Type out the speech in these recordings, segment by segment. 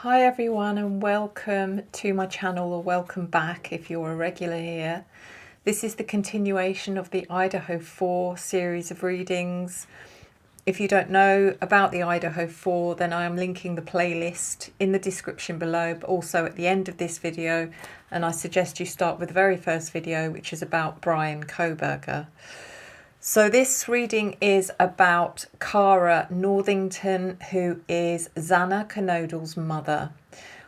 Hi everyone and welcome to my channel, or welcome back if you're a regular here. This is the continuation of the Idaho 4 series of readings. If you don't know about the Idaho 4, then I am linking the playlist in the description below, but also at the end of this video, and I suggest you start with the very first video, which is about Bryan Kohberger. So this reading is about Cara Northington, who is Xana Kernodle's mother.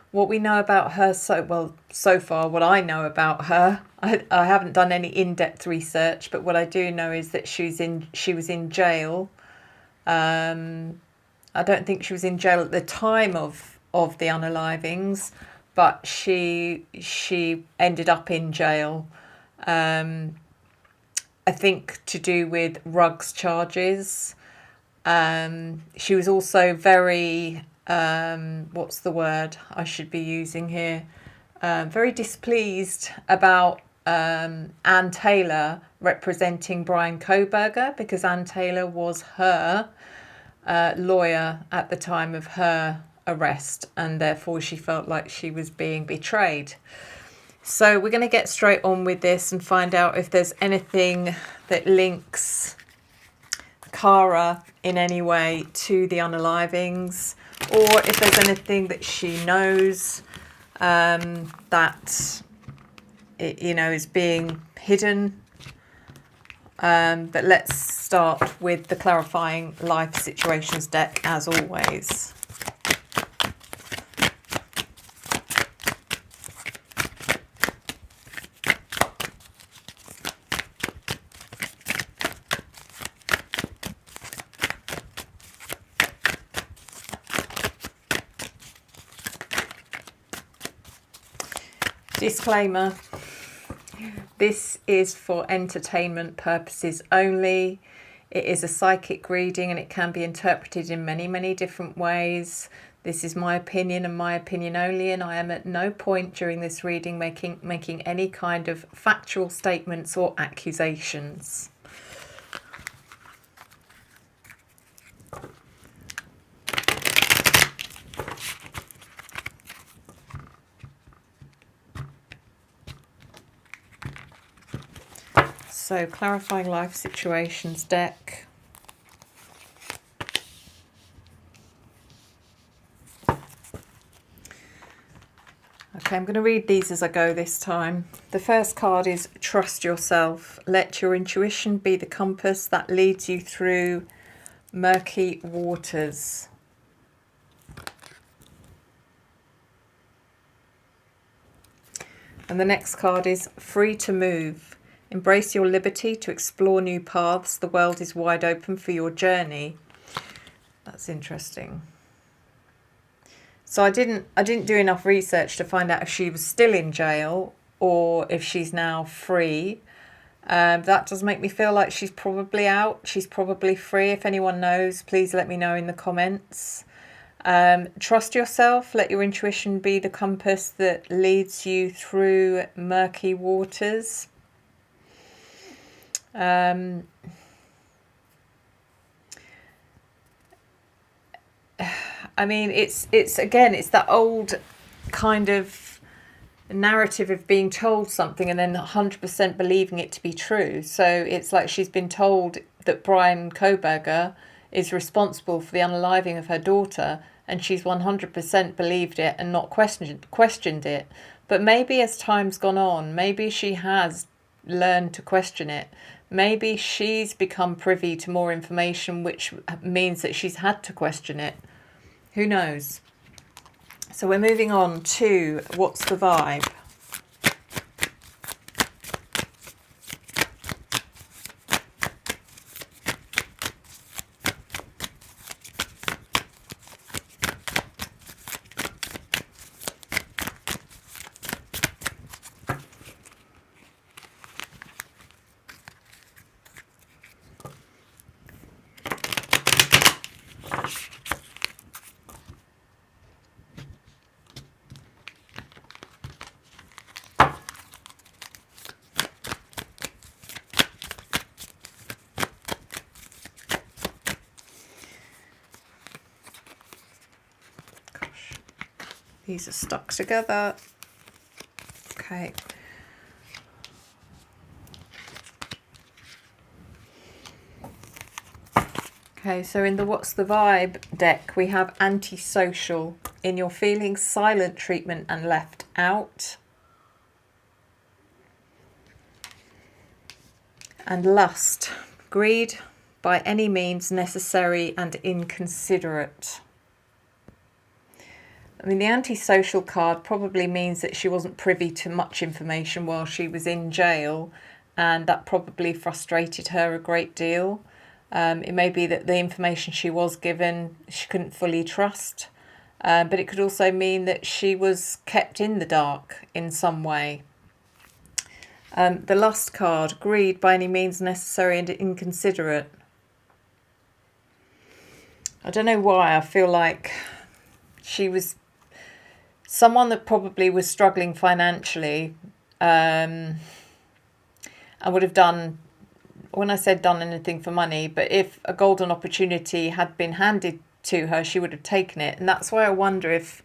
What we know about her, so far what I know about her, I haven't done any in-depth research, but what I do know is that she was in jail. I don't think she was in jail at the time of the unalivings, but she ended up in jail. I think to do with drugs charges. She was also very, what's the word I should be using here? Very displeased about Ann Taylor representing Bryan Kohberger, because Ann Taylor was her lawyer at the time of her arrest, and therefore she felt like she was being betrayed. So we're going to get straight on with this and find out if there's anything that links Cara in any way to the unalivings, or if there's anything that she knows that is being hidden. But let's start with the clarifying life situations deck as always. Disclaimer, this is for entertainment purposes only. It is a psychic reading and it can be interpreted in many different ways. This is my opinion and my opinion only, and I am at no point during this reading making any kind of factual statements or accusations. So, clarifying life situations deck. Okay, I'm going to read these as I go this time. The first card is Trust Yourself. Let your intuition be the compass that leads you through murky waters. And the next card is Free to Move. Embrace your liberty to explore new paths. The world is wide open for your journey. That's interesting. So I didn't do enough research to find out if she was still in jail or if she's now free. That does make me feel like she's probably out. She's probably free. If anyone knows, please let me know in the comments. Trust yourself. Let your intuition be the compass that leads you through murky waters. I mean, it's that old kind of narrative of being told something and then 100% believing it to be true. So it's like she's been told that Bryan Kohberger is responsible for the unaliving of her daughter, and she's 100% believed it and not questioned it. But maybe as time's gone on, maybe she has learned to question it. Maybe she's become privy to more information, which means that she's had to question it. Who knows? So we're moving on to What's the Vibe? These are stuck together. Okay. Okay, so in the What's the Vibe deck, we have antisocial, in your feelings, silent treatment and left out. And lust, greed, by any means necessary and inconsiderate. I mean, the antisocial card probably means that she wasn't privy to much information while she was in jail, and that probably frustrated her a great deal. It may be that the information she was given she couldn't fully trust, but it could also mean that she was kept in the dark in some way. The lust card, greed, by any means necessary and inconsiderate. I don't know why, I feel like she was someone that probably was struggling financially, and would have done, when I said done anything for money, but if a golden opportunity had been handed to her, she would have taken it. And that's why I wonder if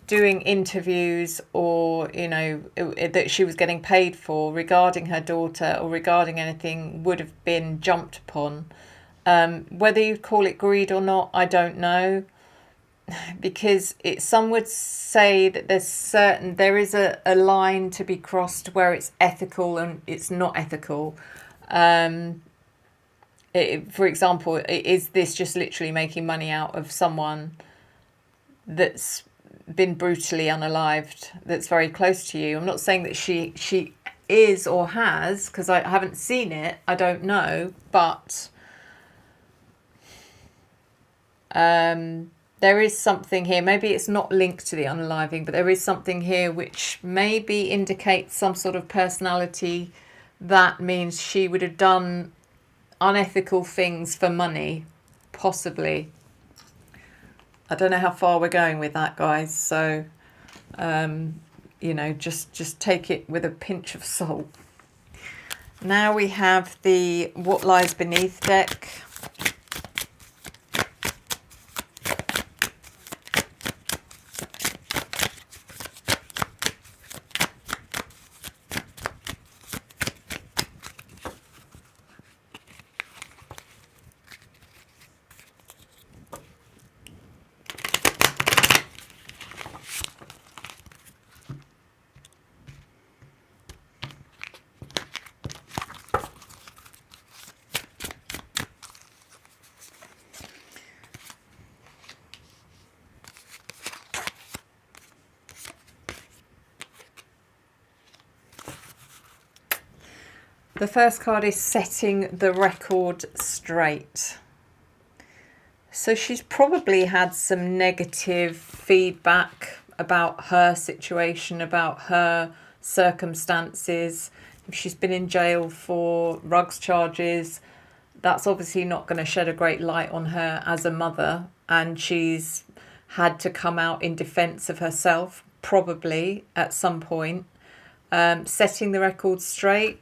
doing interviews or, you know, that she was getting paid for regarding her daughter or regarding anything would have been jumped upon. Whether you call it greed or not, I don't know, because some would say that there is a line to be crossed where it's ethical and it's not ethical. For example, is this just literally making money out of someone that's been brutally unalived, that's very close to you? I'm not saying that she is or has, because I haven't seen it, I don't know, but there is something here. Maybe it's not linked to the unaliving, but there is something here which maybe indicates some sort of personality that means she would have done unethical things for money, possibly. I don't know how far we're going with that, guys, so you know, just take it with a pinch of salt. Now we have the What Lies Beneath deck. The first card is setting the record straight. So she's probably had some negative feedback about her situation, about her circumstances. If she's been in jail for rugs charges, that's obviously not going to shed a great light on her as a mother, and she's had to come out in defence of herself, probably at some point. Setting the record straight.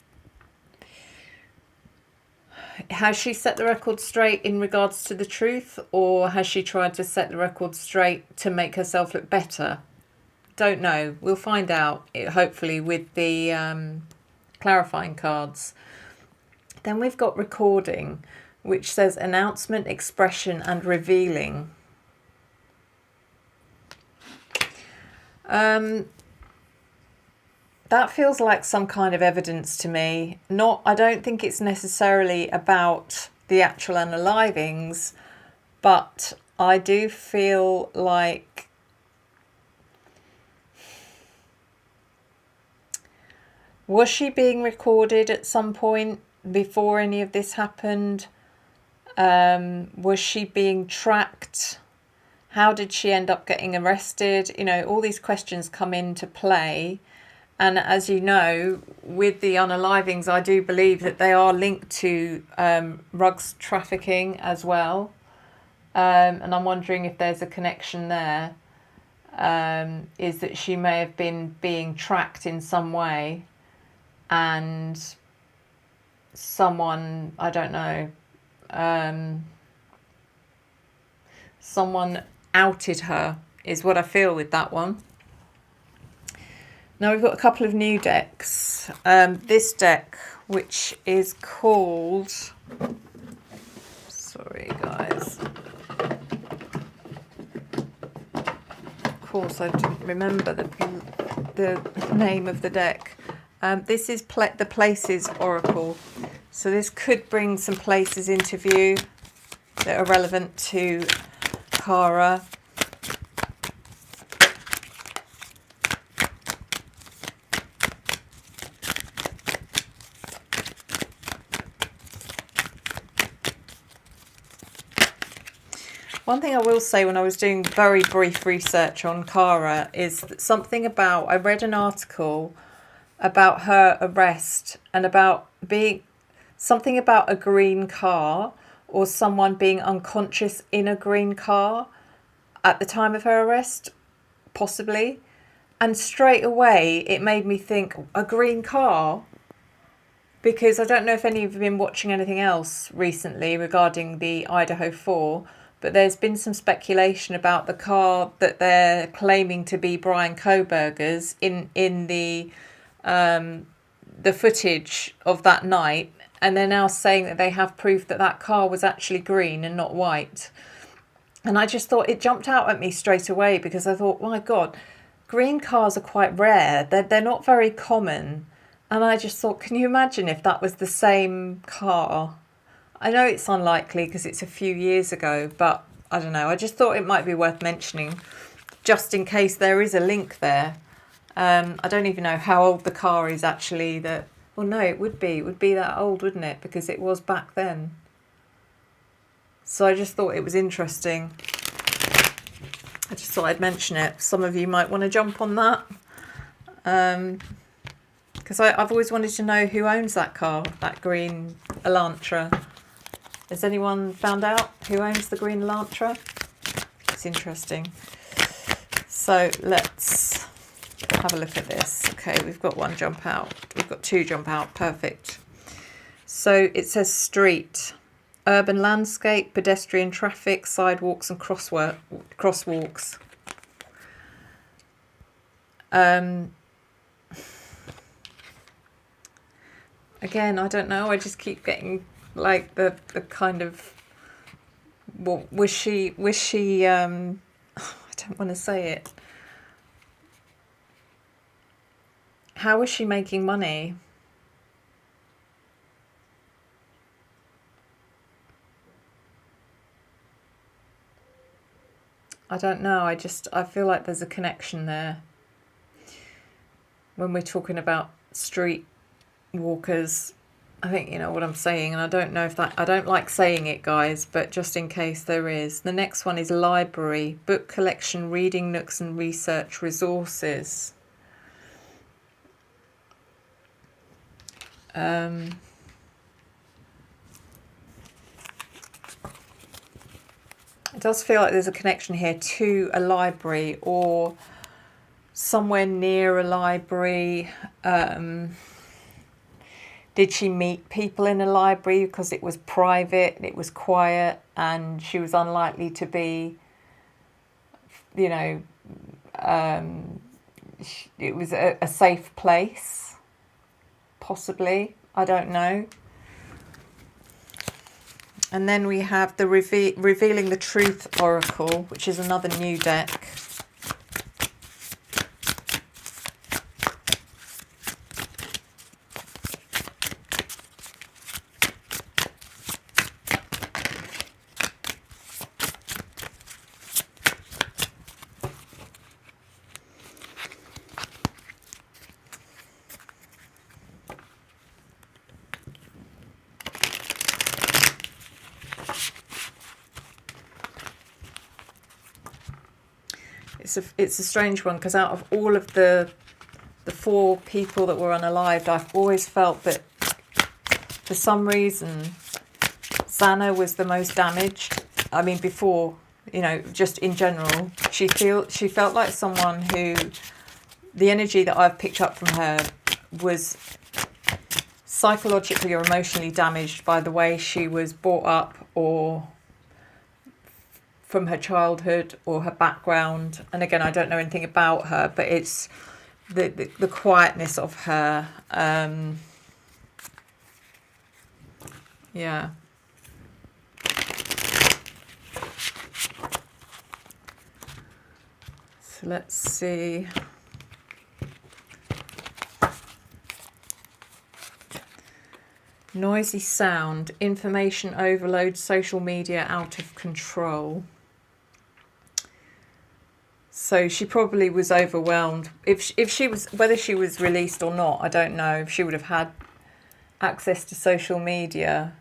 Has she set the record straight in regards to the truth, or has she tried to set the record straight to make herself look better? Don't know. We'll find out, hopefully, with the clarifying cards. Then we've got recording, which says announcement, expression and revealing. That feels like some kind of evidence to me. I don't think it's necessarily about the actual unalivings, but I do feel like was she being recorded at some point before any of this happened? Was she being tracked? How did she end up getting arrested? You know, all these questions come into play. And as you know, with the unalivings, I do believe that they are linked to rugs trafficking as well. And I'm wondering if there's a connection there. Is that she may have been being tracked in some way, and someone, I don't know, someone outed her is what I feel with that one. Now we've got a couple of new decks. This deck, which is called, sorry guys, of course I didn't remember the name of the deck. This is the Places Oracle. So this could bring some places into view that are relevant to Cara. One thing I will say, when I was doing very brief research on Cara, is that something about, I read an article about her arrest and about being something about a green car or someone being unconscious in a green car at the time of her arrest, possibly. And straight away it made me think, a green car? Because I don't know if any of you have been watching anything else recently regarding the Idaho 4, but there's been some speculation about the car that they're claiming to be Brian Kohberger's in the footage of that night, and they're now saying that they have proof that that car was actually green and not white. And I just thought, it jumped out at me straight away, because I thought, my God, green cars are quite rare. They're not very common. And I just thought, can you imagine if that was the same car? I know it's unlikely because it's a few years ago, but I don't know. I just thought it might be worth mentioning, just in case there is a link there. I don't even know how old the car is actually. Well, no, it would be that old, wouldn't it? Because it was back then. So I just thought it was interesting. I just thought I'd mention it. Some of you might want to jump on that. Because I've always wanted to know who owns that car, that green Elantra. Has anyone found out who owns the green Elantra? It's interesting. So let's have a look at this. Okay, we've got one jump out. We've got two jump out. Perfect. So it says street, urban landscape, pedestrian traffic, sidewalks and crosswalks. Again, I don't know. I just keep getting like the kind of, well, was she I don't want to say it. How was she making money? I don't know. I feel like there's a connection there when we're talking about street walkers. I think you know what I'm saying, and I don't know if that, I don't like saying it, guys, but just in case there is. The next one is library, book collection, reading nooks and research resources. It does feel like there's a connection here to a library or somewhere near a library. Did she meet people in a library because it was private, it was quiet, and she was unlikely to be, you know, it was a safe place, possibly, I don't know. And then we have the Revealing the Truth Oracle, which is another new deck. It's a strange one, because out of all of the four people that were unalived, I've always felt that for some reason Xana was the most damaged. I mean, before, you know, just in general, she felt like someone who, the energy that I've picked up from her was psychologically or emotionally damaged by the way she was brought up or from her childhood or her background. And again, I don't know anything about her, but it's the quietness of her. Yeah. So let's see. Noisy sound, information overload, social media out of control. So she probably was overwhelmed. If she was, whether she was released or not, I don't know. If she would have had access to social media.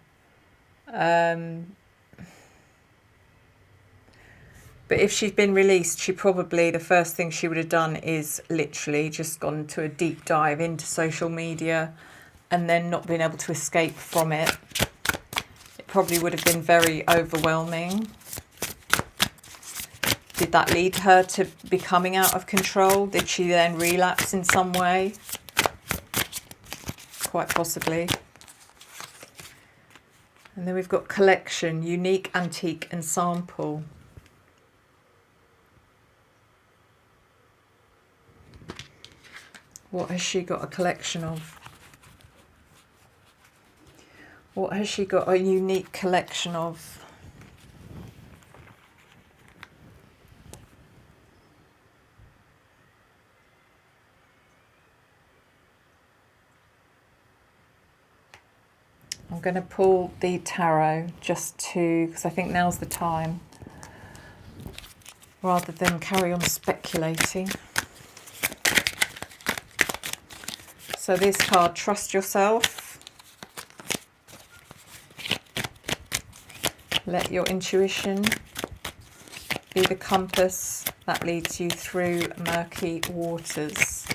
But if she'd been released, she probably, the first thing she would have done is literally just gone to a deep dive into social media and then not been able to escape from it. It probably would have been very overwhelming. Did that lead her to becoming out of control? Did she then relapse in some way? Quite possibly. And then we've got collection, unique, antique and sample. What has she got a collection of? What has she got a unique collection of? I'm going to pull the tarot just to, because I think now's the time, rather than carry on speculating. So this card, trust yourself. Let your intuition be the compass that leads you through murky waters.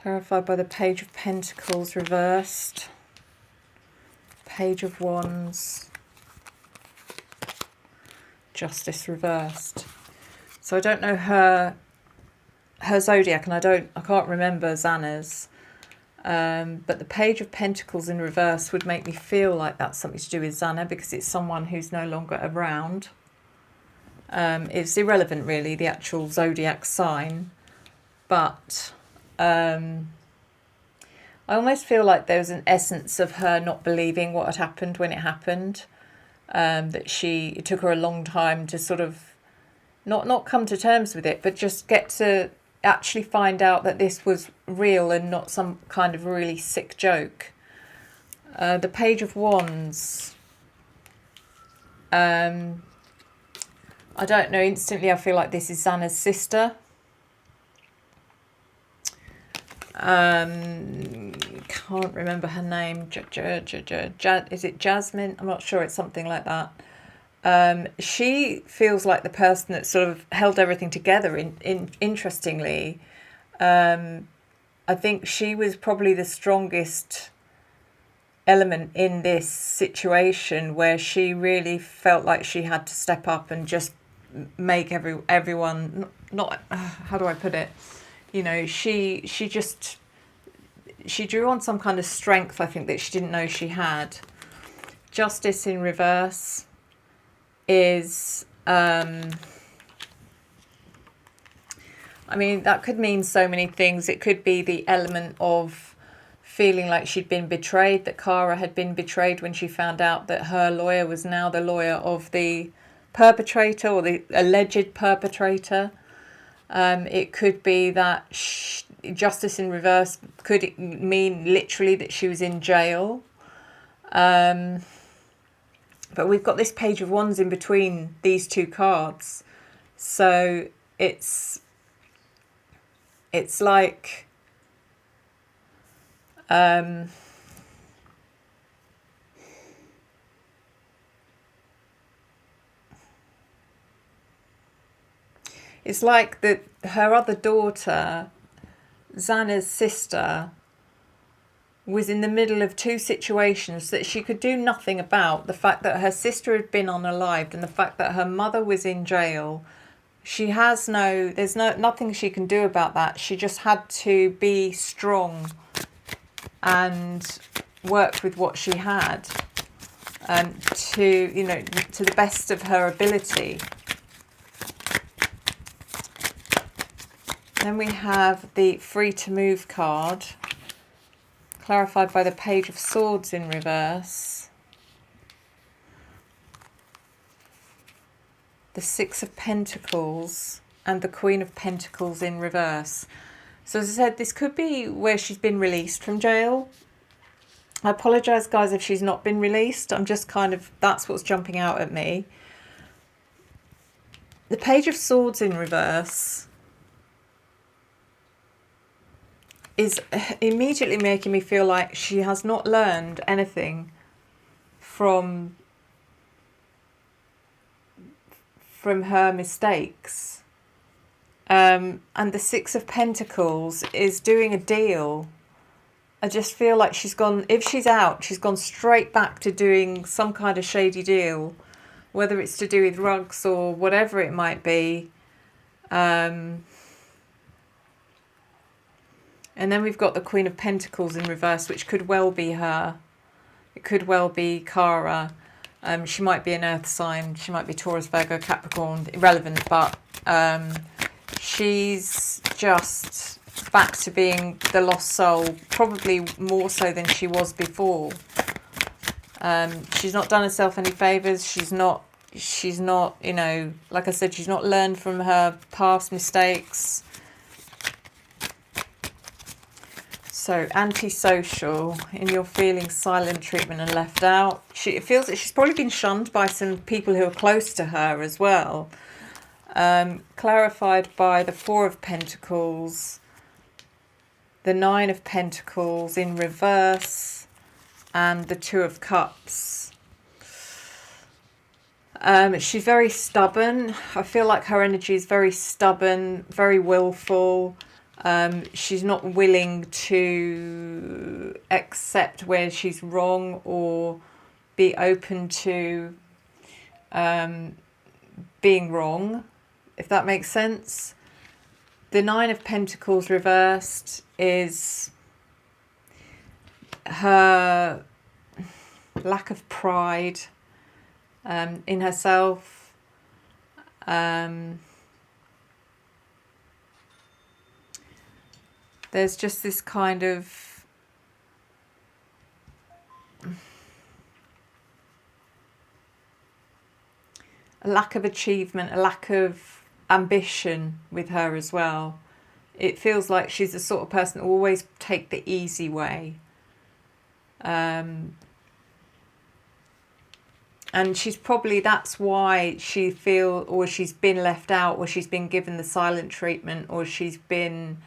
Clarified by the Page of Pentacles reversed, Page of Wands, Justice reversed. So I don't know her zodiac, and I can't remember Xana's. But the Page of Pentacles in reverse would make me feel like that's something to do with Xana, because it's someone who's no longer around. It's irrelevant really, the actual zodiac sign, but I almost feel like there was an essence of her not believing what had happened when it happened. That it took her a long time to sort of not come to terms with it, but just get to actually find out that this was real and not some kind of really sick joke. The Page of Wands. I don't know, instantly I feel like this is Xana's sister. Can't remember her name. Is it Jasmine? I'm not sure. It's something like that. She feels like the person that sort of held everything together. Interestingly, I think she was probably the strongest element in this situation, where she really felt like she had to step up and just make everyone not how do I put it? You know, she drew on some kind of strength, I think, that she didn't know she had. Justice in reverse is, I mean, that could mean so many things. It could be the element of feeling like she'd been betrayed, that Cara had been betrayed when she found out that her lawyer was now the lawyer of the perpetrator, or the alleged perpetrator. It could be that justice in reverse could mean literally that she was in jail. But we've got this Page of Wands in between these two cards. So it's like it's like that her other daughter, Xana's sister, was in the middle of two situations that she could do nothing about. The fact that her sister had been unalived and the fact that her mother was in jail. There's nothing she can do about that. She just had to be strong and work with what she had, to the best of her ability. Then we have the Free to Move card, clarified by the Page of Swords in reverse, the Six of Pentacles, and the Queen of Pentacles in reverse. So as I said, this could be where she's been released from jail. I apologise, guys, if she's not been released. I'm just that's what's jumping out at me. The Page of Swords in reverse is immediately making me feel like she has not learned anything from her mistakes. And the Six of Pentacles is doing a deal. I just feel like if she's out, she's gone straight back to doing some kind of shady deal, whether it's to do with rugs or whatever it might be. And then we've got the Queen of Pentacles in reverse, which could well be her. It could well be Cara. She might be an earth sign. She might be Taurus, Virgo, Capricorn. Irrelevant, but she's just back to being the lost soul, probably more so than she was before. She's not done herself any favours. She's not, like I said, she's not learned from her past mistakes. So, antisocial, in your feeling silent treatment and left out. It feels that she's probably been shunned by some people who are close to her as well. Clarified by the Four of Pentacles, the Nine of Pentacles in reverse, and the Two of Cups. She's very stubborn. I feel like her energy is very stubborn, very willful. She's not willing to accept where she's wrong or be open to being wrong, if that makes sense. The Nine of Pentacles reversed is her lack of pride in herself. There's just this kind of a lack of achievement, a lack of ambition with her as well. It feels like she's the sort of person who will always take the easy way. And that's why she's been left out, or she's been given the silent treatment, or she's been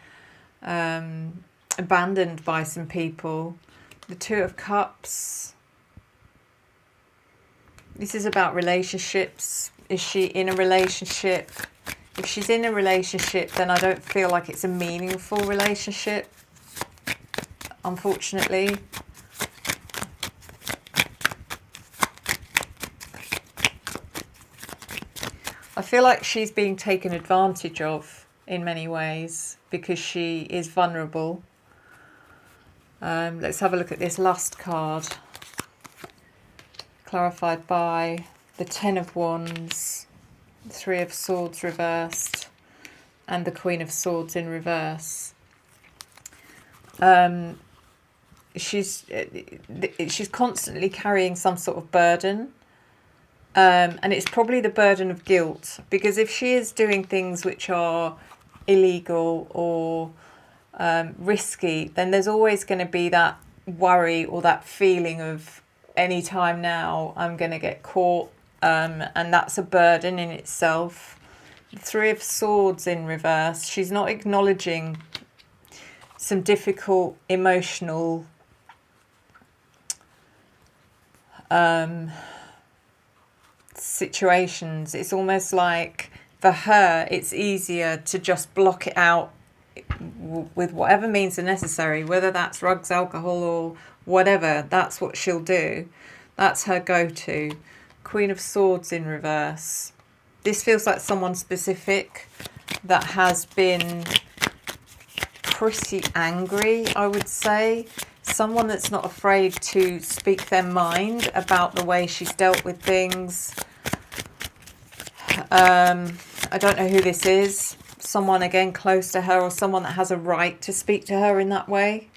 abandoned by some people. The Two of Cups. This is about relationships. Is she in a relationship? If she's in a relationship, then I don't feel like it's a meaningful relationship, unfortunately. I feel like she's being taken advantage of in many ways because she is vulnerable. Let's have a look at this last card, clarified by the Ten of Wands, the Three of Swords reversed, and the Queen of Swords in reverse. She's constantly carrying some sort of burden. And it's probably the burden of guilt, because if she is doing things which are illegal or risky, then there's always going to be that worry or that feeling of any time now I'm going to get caught, and that's a burden in itself. The Three of Swords in reverse, she's not acknowledging some difficult emotional situations. It's almost like for her it's easier to just block it out with whatever means are necessary, whether that's drugs, alcohol, or whatever. That's what she'll do. That's her go-to. Queen of Swords in reverse. This feels like someone specific that has been pretty angry, I would say. Someone that's not afraid to speak their mind about the way she's dealt with things. I don't know who this is. Someone, again, close to her, or someone that has a right to speak to her in that way.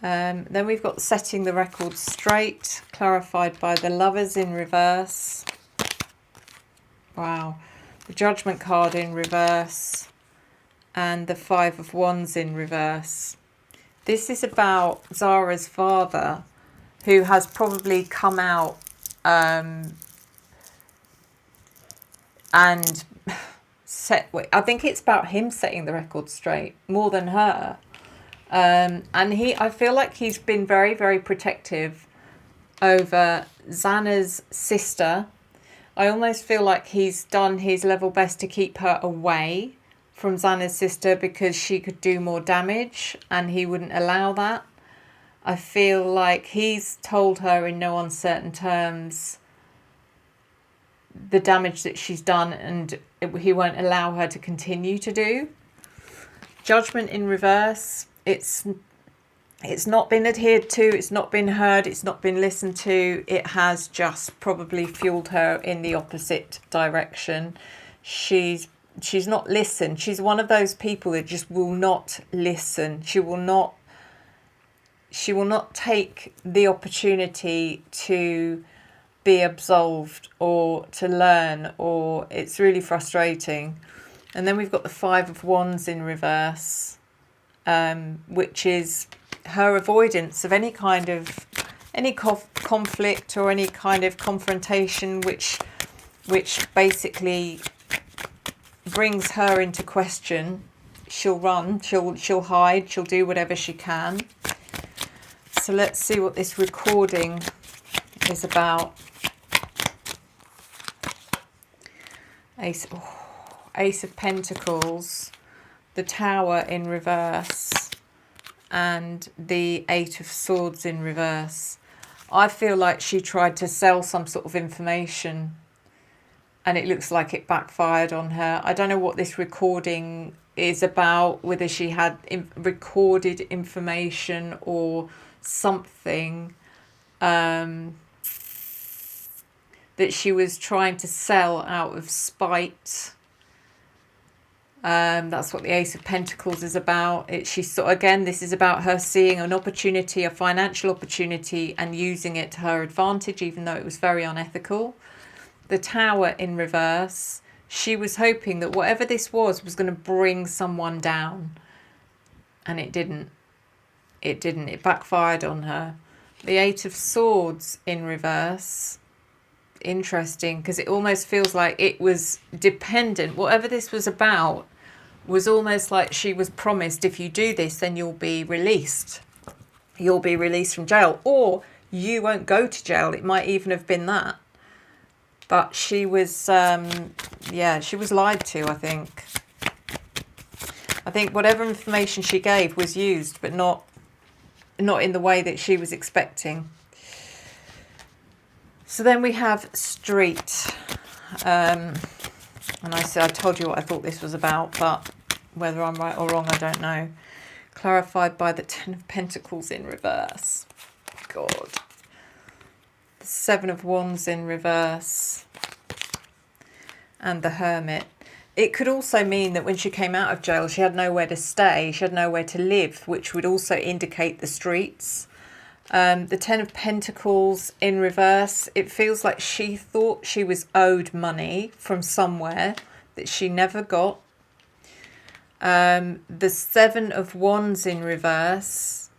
Then we've got setting the record straight, clarified by the Lovers in reverse. Wow. The Judgment card in reverse. And the Five of Wands in reverse. This is about Zara's father, who has probably come out and I think it's about him setting the record straight more than her. And I feel like he's been very, very protective over Xana's sister. I almost feel like he's done his level best to keep her away from Xana's sister because she could do more damage, and he wouldn't allow that. I feel like he's told her in no uncertain terms the damage that she's done, and he won't allow her to continue to do. Judgment in reverse. It's not been adhered to, it's not been heard, it's not been listened to. It has just probably fueled her in the opposite direction. She's not listened. She's one of those people that just will not listen. She will not take the opportunity to be absolved or to learn, or it's really frustrating. And then we've got the Five of Wands in reverse, which is her avoidance of any kind of conflict or any kind of confrontation, which basically brings her into question. She'll run, she'll hide, she'll do whatever she can. So let's see what this recording is about. Ace of Pentacles, the Tower in reverse, and the Eight of Swords in reverse. I feel like she tried to sell some sort of information, and it looks like it backfired on her. I don't know what this recording is about, whether she had recorded information or something that she was trying to sell out of spite. That's what the Ace of Pentacles is about. Again, this is about her seeing an opportunity, a financial opportunity, and using it to her advantage, even though it was very unethical. The Tower in reverse. She was hoping that whatever this was going to bring someone down, and it didn't. It didn't. It backfired on her. The Eight of Swords in reverse. Interesting, because it almost feels like it was dependent. Whatever this was about was almost like she was promised, if you do this, then you'll be released. You'll be released from jail, or you won't go to jail. It might even have been that. But she was, she was lied to, I think. I think whatever information she gave was used, but not in the way that she was expecting. So then we have Street. And I told you what I thought this was about, but whether I'm right or wrong, I don't know. Clarified by the Ten of Pentacles in reverse. God. The Seven of Wands in reverse. And the Hermit. It could also mean that when she came out of jail, she had nowhere to stay. She had nowhere to live, which would also indicate the streets. The Ten of Pentacles in reverse. It feels like she thought she was owed money from somewhere that she never got. The Seven of Wands in reverse.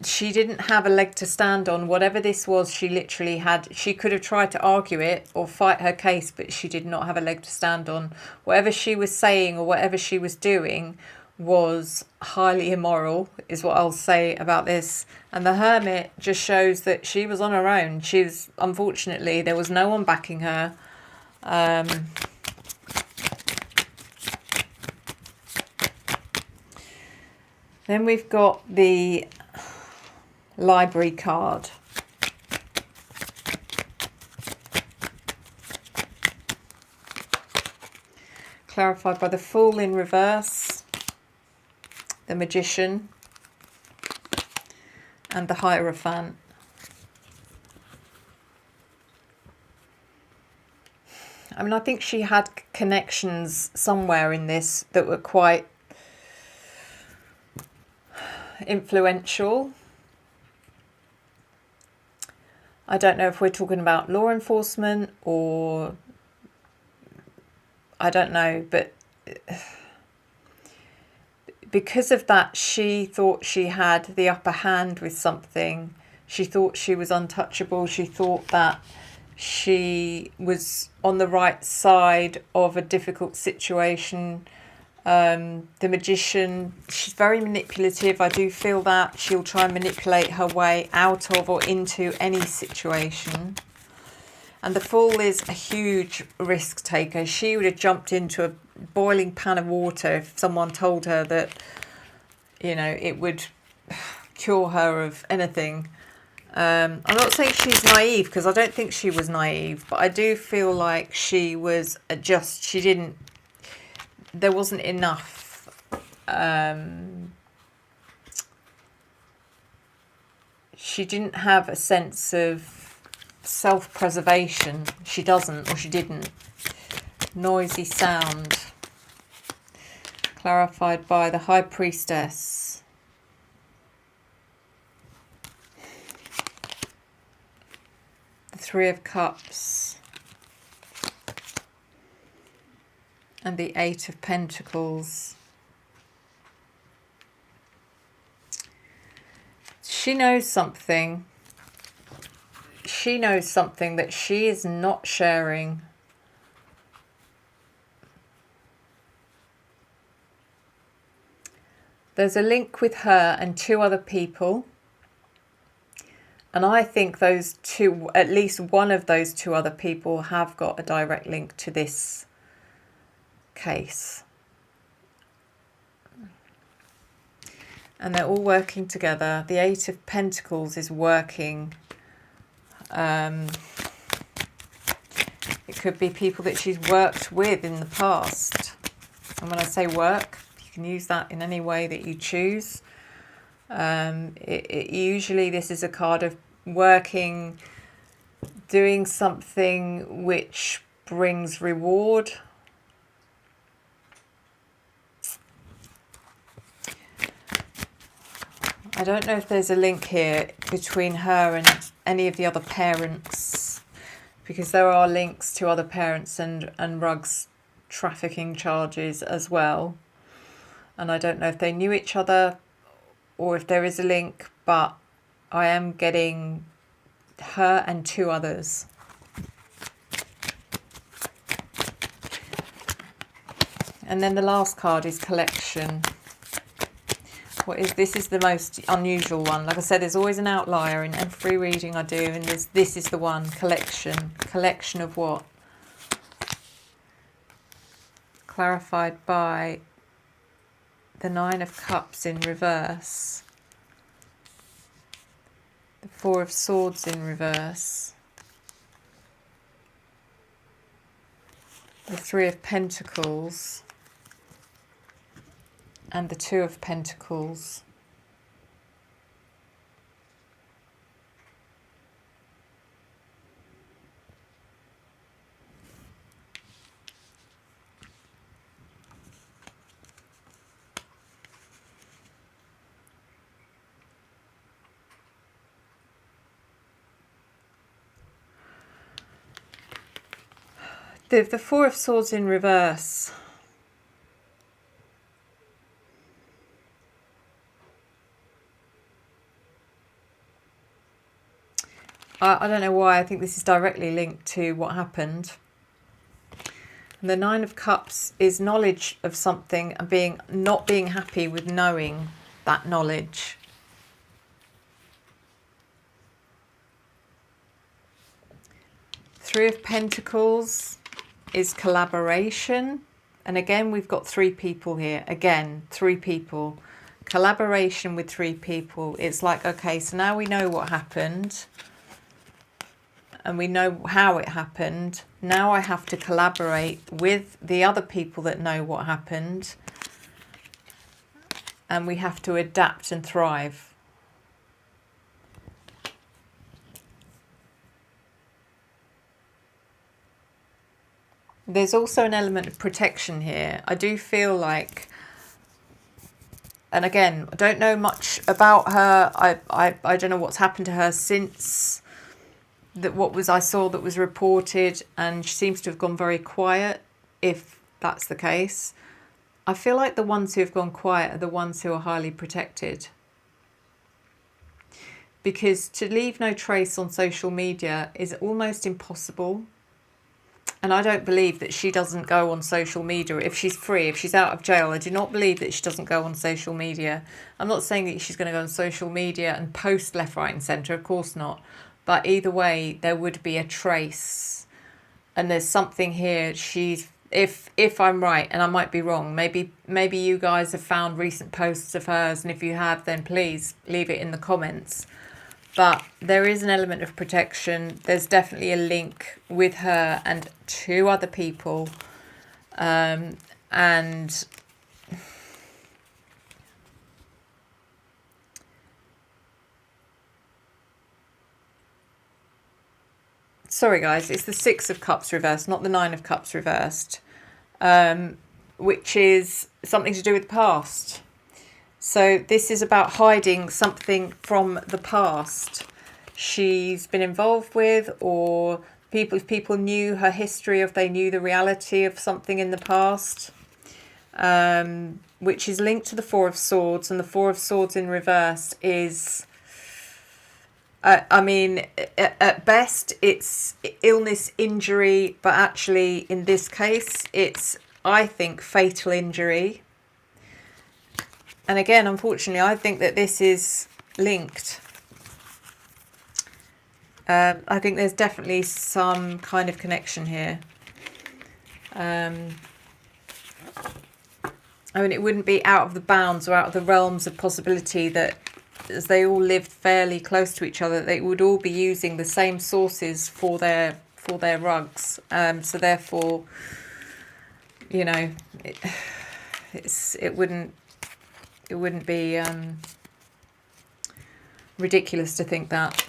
She didn't have a leg to stand on. Whatever this was, she literally had. She could have tried to argue it or fight her case, but she did not have a leg to stand on. Whatever she was saying or whatever she was doing was highly immoral, is what I'll say about this. And the Hermit just shows that she was on her own. She was, unfortunately, there was no one backing her. Then we've got the library card. Clarified by the Fool in reverse, the Magician, and the Hierophant. I mean, I think she had connections somewhere in this that were quite influential. I don't know if we're talking about law enforcement or I don't know, but because of that, she thought she had the upper hand with something. She thought she was untouchable. She thought that she was on the right side of a difficult situation. The Magician, she's very manipulative. I do feel that she'll try and manipulate her way out of or into any situation. And the Fool is a huge risk taker. She would have jumped into a boiling pan of water if someone told her that, you know, it would cure her of anything. I'm not saying she's naive, because I don't think she was naive, but I do feel like she was there wasn't enough she didn't have a sense of self-preservation. She doesn't, or she didn't. Noisy sound. Clarified by the High Priestess. The Three of Cups. And the Eight of Pentacles. She knows something. She knows something that she is not sharing. There's a link with her and two other people. And I think those two, at least one of those two other people, have got a direct link to this case. And they're all working together. The Eight of Pentacles is working. It could be people that she's worked with in the past. And when I say work, you can use that in any way that you choose. Usually this is a card of working, doing something which brings reward. I don't know if there's a link here between her and any of the other parents, because there are links to other parents and Ruggs trafficking charges as well. And I don't know if they knew each other or if there is a link, but I am getting her and two others. And then the last card is collection. This is the most unusual one. Like I said, there's always an outlier in every reading I do, and this is the one. Collection. Collection of what? Clarified by the Nine of Cups in reverse. The Four of Swords in reverse. The Three of Pentacles. And the Two of Pentacles. The Four of Swords in reverse. I don't know why I think this is directly linked to what happened. And the Nine of Cups is knowledge of something and not being happy with knowing that knowledge. Three of Pentacles is collaboration. And again, we've got three people here. Again, three people. collaboration with 3 people. It's like, okay, so now we know what happened and we know how it happened. Now I have to collaborate with the other people that know what happened, and we have to adapt and thrive. There's also an element of protection here. I do feel like, and again, I don't know much about her. I don't know what's happened to her since that I saw that was reported, and she seems to have gone very quiet, if that's the case. I feel like the ones who have gone quiet are the ones who are highly protected. Because to leave no trace on social media is almost impossible. And I don't believe that she doesn't go on social media. If she's free, if she's out of jail, I do not believe that she doesn't go on social media. I'm not saying that she's going to go on social media and post left, right and centre. Of course not. But either way, there would be a trace. And there's something here. If I'm right, and I might be wrong, maybe you guys have found recent posts of hers. And if you have, then please leave it in the comments. But there is an element of protection. There's definitely a link with her and 2 other people. And sorry guys, it's the 6 of Cups reversed, not the 9 of Cups reversed, which is something to do with the past. So this is about hiding something from the past she's been involved with, or if people knew her history, if they knew the reality of something in the past, which is linked to the 4 of Swords. And the 4 of Swords in reverse is, I mean, at best it's illness, injury, but actually in this case it's, I think, fatal injury. And again, unfortunately, I think that this is linked. I think there's definitely some kind of connection here. I mean, it wouldn't be out of the bounds or out of the realms of possibility that, as they all lived fairly close to each other, they would all be using the same sources for their rugs. So therefore, you know, it wouldn't be ridiculous to think that.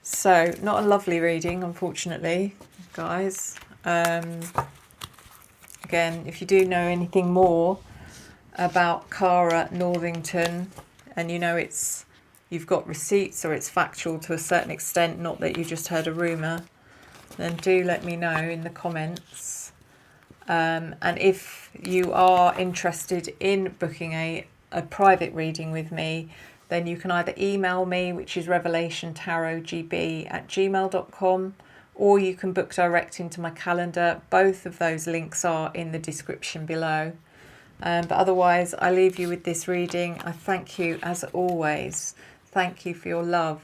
So, not a lovely reading, unfortunately, guys. Again, if you do know anything more about Cara Northington, and you know you've got receipts or it's factual to a certain extent, not that you just heard a rumour, then do let me know in the comments. And if you are interested in booking a private reading with me, then you can either email me, which is revelationtarotgb@gmail.com, or you can book direct into my calendar. Both of those links are in the description below. But otherwise, I leave you with this reading. I thank you, as always. Thank you for your love,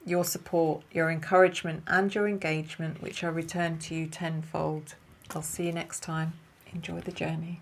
your support, your encouragement and your engagement, which I return to you tenfold. I'll see you next time. Enjoy the journey.